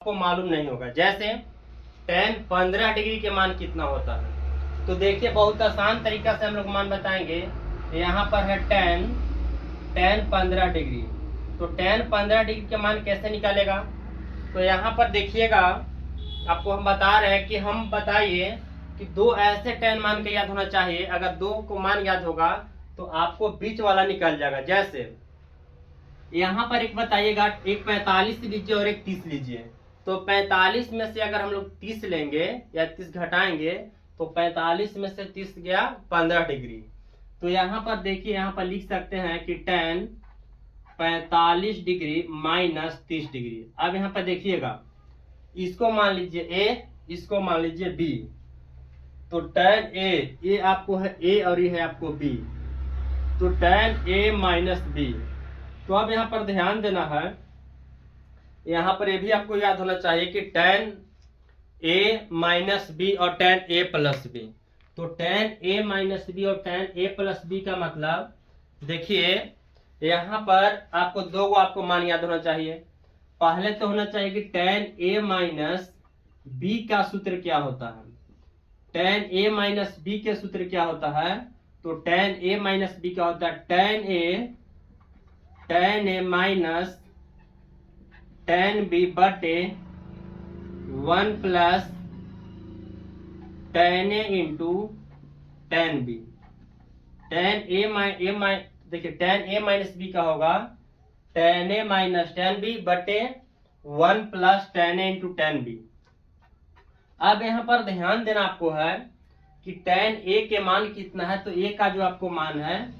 आपको मालूम नहीं होगा। जैसे tan 15 डिग्री के मान कितना होता है, तो देखिए बहुत आसान तरीका से हम लोग मान बताएंगे। यहाँ पर है tan 15 डिग्री, तो tan 15 डिग्री के मान कैसे निकालेगा। तो यहाँ पर देखिएगा, आपको हम बता रहे हैं कि हम बताइए कि दो ऐसे tan मान के याद होना चाहिए। अगर दो को मान याद होगा तो आपको बीच वाला निकल जाएगा। जैसे यहाँ पर एक बताइएगा, एक 45 लीजिए और एक 30 लीजिए। तो 45 में से अगर हम लोग 30 लेंगे या 30 घटाएंगे तो 45 में से 30 गया 15 डिग्री। तो यहाँ पर देखिए, यहाँ पर लिख सकते हैं कि tan 45 डिग्री माइनस 30 डिग्री। अब यहाँ पर देखिएगा, इसको मान लीजिए A, इसको मान लीजिए B। तो tan A आपको है A और ये है आपको B, तो tan A माइनस B। तो अब यहाँ पर ध्यान देना है, यहाँ पर ये भी आपको याद होना चाहिए कि tan A माइनस बी और tan A प्लस बी। तो tan A माइनस बी और tan A प्लस बी का मतलब देखिए, यहाँ पर आपको दो को आपको मान याद होना चाहिए। पहले तो होना चाहिए कि tan A माइनस बी का सूत्र क्या होता है। tan A माइनस बी के सूत्र क्या होता है, तो tan A माइनस बी का होता है tan A minus tan B बटे 1 plus tan A into tan B। देखिए tan A माइनस बी का होगा tan A minus tan B बटे 1 plus tan A into tan B। अब यहाँ पर ध्यान देना आपको है कि tan A के मान कितना है, तो A का जो आपको मान है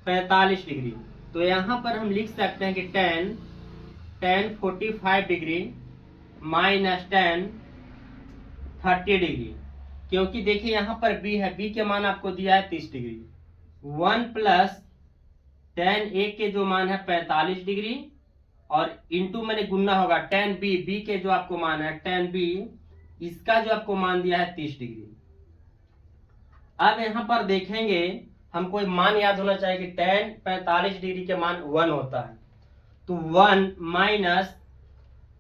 45 डिग्री। तो यहाँ पर हम लिख सकते हैं कि tan 45 degree minus tan 30 degree, क्योंकि देखिए यहाँ पर B है, B के मान आपको दिया है 30 डिग्री। 1 प्लस tan A के जो मान है 45 डिग्री और इंटू मैंने गुना होगा tan B के जो आपको मान है tan B, इसका जो आपको मान दिया है 30 डिग्री। अब यहाँ पर देखेंगे, हमको मान याद होना चाहिए कि tan 45 डिग्री के मान 1 होता है। तो 1 माइनस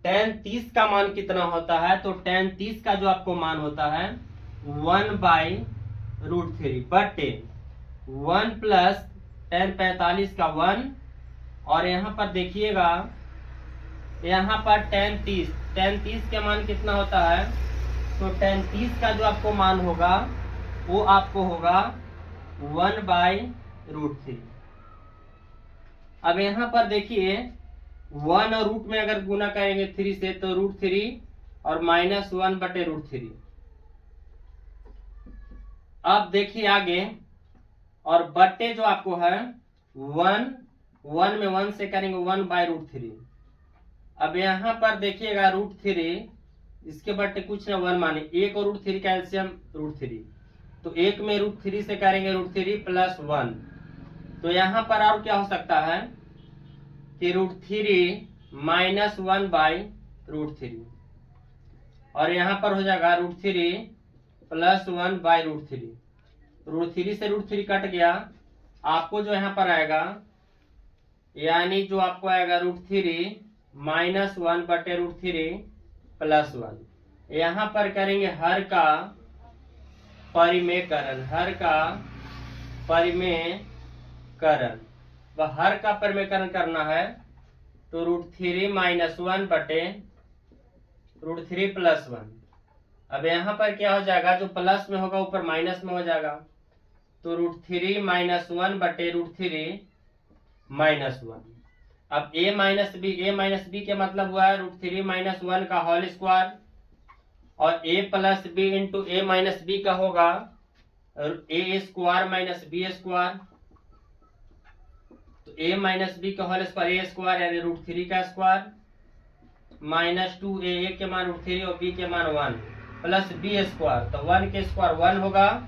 tan 30 का मान कितना होता है, तो tan 30 का जो आपको मान होता है 1/√3 बटे 1 प्लस tan 45 का 1। और यहाँ पर देखिएगा, यहाँ पर tan 30 के मान कितना होता है, तो tan 30 का जो आपको मान होगा वो आपको होगा 1/√3। अब यहाँ पर देखिए 1 और रूट में अगर गुना करेंगे 3 से तो √3 और माइनस 1 बटे √3। अब देखिए आगे, और बटे जो आपको है 1 में 1 से करेंगे 1/√3। अब यहाँ पर देखिएगा √3, इसके बटे कुछ ना 1 माने, 1 और √3 का एलसीएम √3। तो 1 में √3 से करेंगे √3 प्लस 1। तो यहाँ पर और क्या हो सकता है कि √3 माइनस 1/√3, और यहाँ पर हो जाएगा √3 प्लस 1/√3। √3 से √3 कट गया, आपको जो यहाँ पर आएगा, यानी जो आपको आएगा √3 माइनस 1 बटे √3 प्लस 1। यहाँ पर करेंगे हर का परिमेयकरण, हर का परिमेयकरण। वह हर का परिमेयकरण करना है, तो √3 माइनस 1 बटे √3 प्लस 1। अब यहाँ पर क्या हो जाएगा, जो प्लस में होगा ऊपर माइनस में हो जाएगा, तो √3 माइनस 1 बटे √3 माइनस 1। अब a माइनस बी के मतलब हुआ है √3 माइनस 1 का होल स्क्वायर, और a plus B into a minus B का होगा a square minus B square. तो a माइनस बी का होल स्क्वायर a स्क्वायर यानी √3 का स्क्वायर माइनस 2a के मान √3 और b के मान 1 प्लस b स्क्वायर। तो 1 के स्क्वायर 1 होगा,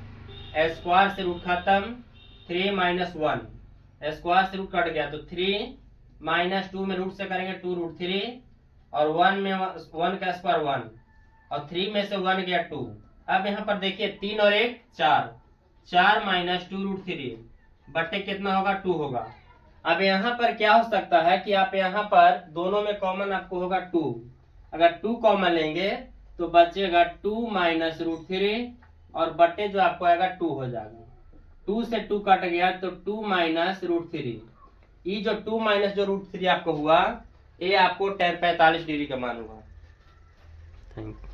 स्क्वायर से रूट खत्म, 3 माइनस 1, स्क्वायर से रूट कट गया, तो 3 माइनस 2 में रूट से करेंगे 2√3, और 1 में 1 का स्क्वायर 1, और 3 में से 1 गया 2। अब यहाँ पर देखिए 3 और 1 4, 4 माइनस 2√3 बटे कितना होगा 2 होगा। अब यहाँ पर क्या हो सकता है कि आप यहाँ पर दोनों में कॉमन आपको होगा 2, अगर 2 कॉमन लेंगे तो बचेगा 2 माइनस √3 और बटे जो आपको आएगा 2 हो जाएगा। 2 से 2 कट गया तो 2 माइनस √3। ये जो 2 माइनस जो √3 आपको हुआ, ये आपको tan 45 डिग्री का मान हुआ। Thank you.